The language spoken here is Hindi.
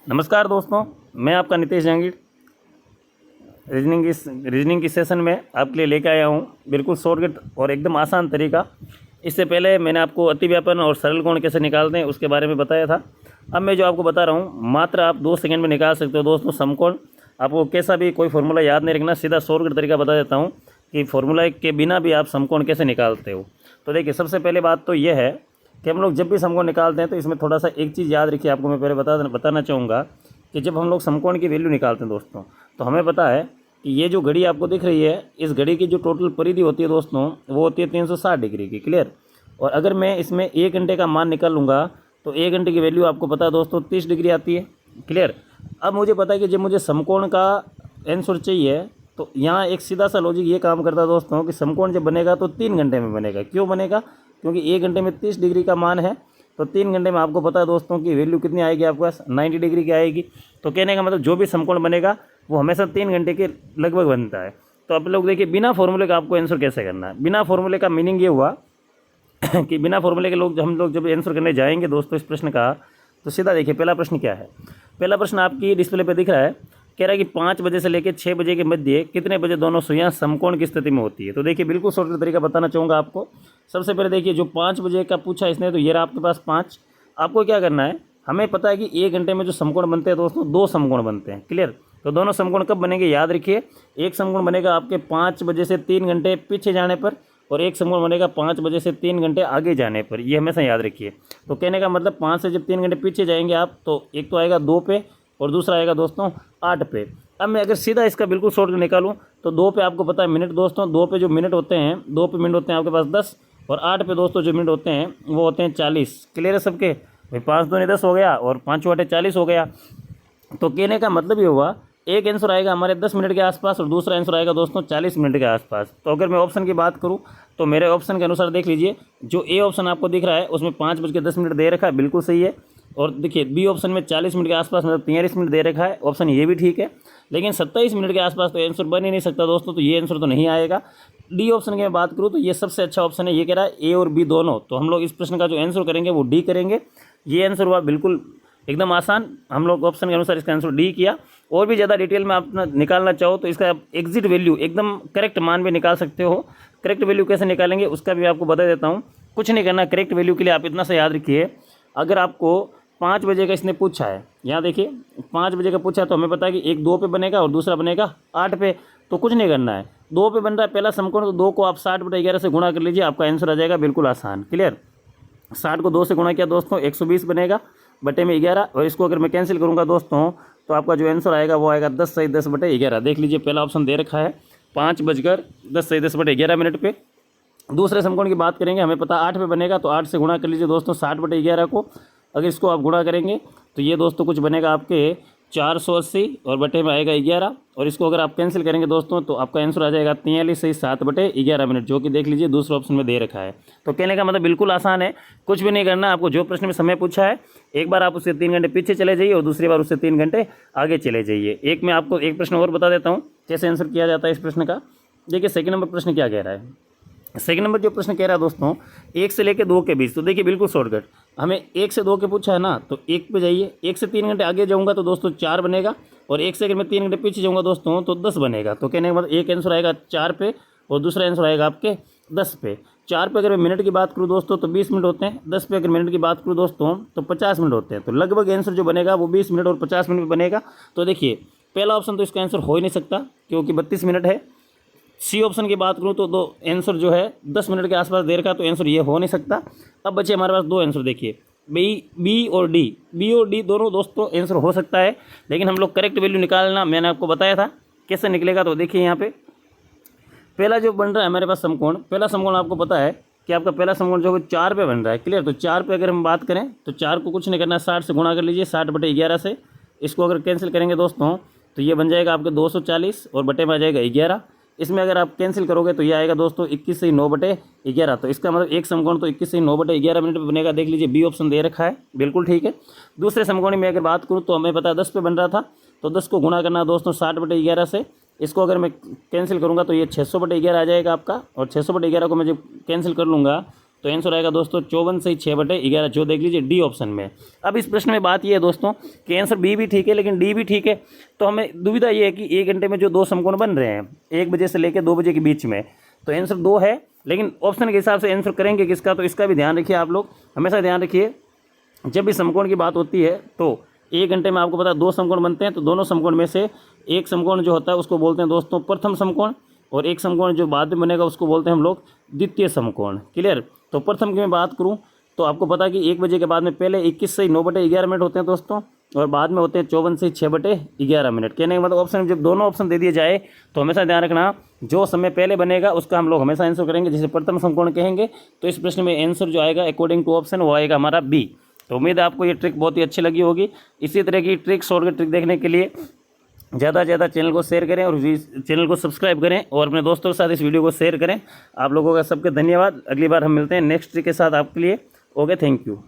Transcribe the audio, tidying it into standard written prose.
नमस्कार दोस्तों, मैं आपका नितेश जहांगीर रीजनिंग की सेशन में आपके लिए लेकर आया हूं बिल्कुल शॉर्टकट और एकदम आसान तरीका। इससे पहले मैंने आपको अतिव्यापन और सरल कोण कैसे निकालते हैं उसके बारे में बताया था। अब मैं जो आपको बता रहा हूं मात्र आप 2 सेकंड में निकाल सकते हो दोस्तों समकोण। आपको कैसा भी कोई फार्मूला याद नहीं रखना, सीधा शॉर्टकट तरीका बता देता हूँ कि फार्मूला के बिना भी आप समकोण कैसे निकालते हो। तो देखिए, सबसे पहले बात तो यह है कि हम लोग जब भी समकोण निकालते हैं तो इसमें थोड़ा सा एक चीज़ याद रखिए। आपको मैं पहले बताना चाहूँगा कि जब हम लोग समकोण की वैल्यू निकालते हैं दोस्तों, तो हमें पता है कि ये जो घड़ी आपको दिख रही है, इस घड़ी की जो टोटल परिधि होती है दोस्तों वो होती है 360 डिग्री की। क्लियर। और अगर मैं इसमें 1 घंटे का मान निकाल लूँगा तो 1 घंटे की वैल्यू आपको पता है दोस्तों 30 डिग्री आती है। क्लियर। अब मुझे पता है कि जब मुझे समकोण का आंसर चाहिए तो यहाँ एक सीधा सा लॉजिक ये काम करता है दोस्तों कि समकोण जब बनेगा तो 3 घंटे में बनेगा। क्यों बनेगा? क्योंकि 1 घंटे में 30 डिग्री का मान है, तो 3 घंटे में आपको पता है दोस्तों की वैल्यू कितनी आएगी आपके पास, 90 डिग्री की आएगी। तो कहने का मतलब जो भी समकोण बनेगा वो हमेशा 3 घंटे के लगभग बनता है। तो आप लोग देखिए, बिना फॉर्मूले का आपको आंसर कैसे करना है। बिना फॉर्मूले का मीनिंग ये हुआ कि बिना फॉर्मूले के हम लोग जब आंसर करने जाएंगे दोस्तों इस प्रश्न का, तो सीधा देखिए पहला प्रश्न क्या है। पहला प्रश्न आपकी डिस्प्ले पे दिख रहा है, कह रहा है कि 5 बजे से लेकर 6 बजे के मध्य कितने बजे दोनों सुइयां समकोण की स्थिति में होती है। तो देखिए, बिल्कुल शॉर्टकट तरीका बताना चाहूँगा आपको। सबसे पहले देखिए, जो 5 बजे का पूछा इसने, तो ये रहा आपके पास 5। आपको क्या करना है, हमें पता है कि 1 घंटे में जो समकोण बनते हैं दोस्तों 2 समकोण बनते हैं। क्लियर। तो दोनों समकोण कब बनेंगे याद रखिए, एक समकोण बनेगा आपके 5 बजे से 3 घंटे पीछे जाने पर, और एक समकोण बनेगा 5 बजे से 3 घंटे आगे जाने पर। ये हमेशा याद रखिए। तो कहने का मतलब 5 से जब 3 घंटे पीछे जाएंगे आप, तो एक तो आएगा 2 पे और दूसरा आएगा दोस्तों 8 पे। अब मैं अगर सीधा इसका बिल्कुल शॉर्टकट निकालूं तो 2 पे आपको पता है मिनट दोस्तों, 2 पे जो मिनट होते हैं, 2 पे मिनट होते हैं आपके पास 10, और 8 पे दोस्तों जो मिनट होते हैं वो होते हैं 40। क्लियर है सबके भाई? 5 दूनी 10 हो गया और 5 चौटे 40 हो गया। तो कहने का मतलब ये हुआ, एक आंसर आएगा हमारे 10 मिनट के आसपास और दूसरा आंसर आएगा दोस्तों 40 मिनट के आसपास। तो अगर मैं ऑप्शन की बात करूं तो मेरे ऑप्शन के अनुसार देख लीजिए, जो ए ऑप्शन आपको दिख रहा है उसमें 5:10 दे रखा है, बिल्कुल सही है। और देखिए बी ऑप्शन में 40 मिनट के आसपास मतलब 43 मिनट दे रखा है, ऑप्शन ये भी ठीक है। लेकिन 27 मिनट के आसपास तो आंसर बन ही नहीं सकता दोस्तों, तो ये आंसर तो नहीं आएगा। डी ऑप्शन की मैं बात करूँ तो ये सबसे अच्छा ऑप्शन है। ये कह रहा है ए और बी दोनों, तो हम लोग इस प्रश्न का जो आंसर करेंगे वो डी करेंगे। ये आंसर हुआ बिल्कुल एकदम आसान। हम लोग ऑप्शन के अनुसार इसका आंसर डी किया। और भी ज़्यादा डिटेल में आप निकालना चाहो तो इसका एग्जिट वैल्यू एकदम करेक्ट मान भी निकाल सकते हो। करेक्ट वैल्यू कैसे निकालेंगे उसका भी आपको बता देता हूँ। कुछ नहीं करना करेक्ट वैल्यू के लिए, आप इतना सा याद रखिए, अगर आपको 5 बजे का इसने पूछा है, यहाँ देखिए 5 बजे का पूछा है, तो हमें पता है कि एक 2 पे बनेगा और दूसरा बनेगा 8 पे। तो कुछ नहीं करना है, 2 पे बन रहा है पहला समकोण, तो 2 को आप 60/11 से गुणा कर लीजिए, आपका आंसर आ जाएगा बिल्कुल आसान। क्लियर। 60 को 2 से गुणा किया दोस्तों 120 बनेगा बटे में 11, और इसको अगर मैं कैंसिल करूंगा दोस्तों तो आपका जो आंसर आएगा वो आएगा 10 सही 10 बटे 11। देख लीजिए पहला ऑप्शन दे रखा है 5:10 सही 10 बटे 11 मिनट पे। दूसरे समकोण की बात करेंगे, हमें पता 8 पे बनेगा, तो 8 से गुणा कर लीजिए दोस्तों 60/11 को। अगर इसको आप गुणा करेंगे तो ये दोस्तों कुछ बनेगा आपके 480 और बटे में आएगा 11, और इसको अगर आप कैंसिल करेंगे दोस्तों तो आपका आंसर आ जाएगा 43 सही 7 बटे 11 मिनट, जो कि देख लीजिए दूसरे ऑप्शन में दे रखा है। तो कहने का मतलब बिल्कुल आसान है, कुछ भी नहीं करना। आपको जो प्रश्न में समय पूछा है एक बार आप उससे 3 घंटे पीछे चले जाइए और दूसरी बार उससे 3 घंटे आगे चले जाइए। एक मैं आपको एक प्रश्न और बता देता हूँ कैसे आंसर किया जाता है इस प्रश्न का। देखिए सेकंड नंबर प्रश्न क्या कह रहा है। सेकंड नंबर जो प्रश्न कह रहा है दोस्तों 1 से लेकर 2 के बीच, तो देखिए बिल्कुल शॉर्टकट, हमें 1 से 2 के पूछा है ना, तो 1 पे जाइए। 1 से 3 घंटे आगे जाऊंगा तो दोस्तों 4 बनेगा, और 1 से अगर मैं 3 घंटे पीछे जाऊंगा दोस्तों तो 10 बनेगा। तो कहने का मतलब एक आंसर आएगा 4 पे और दूसरा आंसर आएगा आपके 10 पे। 4 पे अगर मैं मिनट की बात करूँ दोस्तों तो 20 मिनट होते हैं, 10 पे अगर मिनट की बात करूँ दोस्तों तो 50 मिनट होते हैं। तो लगभग आंसर जो बनेगा वो 20 मिनट और 50 मिनट में बनेगा। तो देखिए पहला ऑप्शन तो इसका आंसर हो ही नहीं सकता क्योंकि 32 मिनट है। सी ऑप्शन की बात करूँ तो दो आंसर जो है 10 मिनट के आसपास देर का, तो आंसर ये हो नहीं सकता। अब बचे हमारे पास 2 आंसर, देखिए बी और डी दोनों दोस्तों आंसर हो सकता है, लेकिन हम लोग करेक्ट वैल्यू निकालना मैंने आपको बताया था कैसे निकलेगा। तो देखिए यहाँ पे पहला जो बन रहा है हमारे पास समकोण, पहला समकोण आपको पता है कि आपका पहला समकोण जो है 4 पे बन रहा है। क्लियर। तो 4 पे अगर हम बात करें तो 4 को कुछ नहीं करना, 60 से गुणा कर लीजिए 60/11 से। इसको अगर कैंसिल करेंगे दोस्तों तो ये बन जाएगा आपके 240 और बटे में आ जाएगा 11। इसमें अगर आप कैंसिल करोगे तो ये आएगा दोस्तों 21 सही 9/11। तो इसका मतलब एक समकोण तो 21 सही 9/11 मिनट पे बनेगा। देख लीजिए बी ऑप्शन दे रखा है, बिल्कुल ठीक है। दूसरे समकोण में अगर बात करूँ तो हमें पता है 10 पे बन रहा था, तो 10 को गुणा करना दोस्तों 60/11 से। इसको अगर मैं कैंसिल करूँगा तो ये 600/11 आ जाएगा आपका, और 600/11 को मैं जब कैंसिल कर लूँगा तो आंसर आएगा दोस्तों 54 से 6/11, जो देख लीजिए डी ऑप्शन में। अब इस प्रश्न में बात ये है दोस्तों कि आंसर बी भी ठीक है लेकिन डी भी ठीक है, तो हमें दुविधा ये है कि 1 घंटे में जो 2 समकोण बन रहे हैं 1 बजे से लेकर 2 बजे के बीच में, तो आंसर 2 है, लेकिन ऑप्शन के हिसाब से आंसर करेंगे किसका, तो इसका भी ध्यान रखिए आप लोग, हमेशा ध्यान रखिए। जब भी समकोण की बात होती है तो 1 घंटे में आपको पता है 2 समकोण बनते हैं, तो दोनों समकोण में से एक समकोण जो होता है उसको बोलते हैं दोस्तों प्रथम समकोण, और एक समकोण जो बाद में बनेगा उसको बोलते हैं हम लोग द्वितीय समकोण। क्लियर। तो प्रथम की मैं बात करूं तो आपको पता है कि 1 बजे के बाद में पहले 21 से 9/11 होते हैं दोस्तों, और बाद में होते हैं 54 से 6/11। कहने का मतलब ऑप्शन जब दोनों ऑप्शन दे दिए जाए तो हमेशा ध्यान रखना जो समय पहले बनेगा उसका हम लोग हमेशा आंसर करेंगे, जैसे प्रथम समकोण कहेंगे। तो इस प्रश्न में आंसर जो आएगा अकॉर्डिंग टू ऑप्शन वो आएगा हमारा बी। तो उम्मीद है आपको ये ट्रिक बहुत ही अच्छी लगी होगी। इसी तरह की ट्रिक शॉर्टकट ट्रिक देखने के लिए ज़्यादा से ज़्यादा चैनल को शेयर करें और चैनल को सब्सक्राइब करें और अपने दोस्तों के साथ इस वीडियो को शेयर करें। आप लोगों का सबके धन्यवाद। अगली बार हम मिलते हैं नेक्स्ट ट्रिक के साथ आपके लिए। Okay, thank you.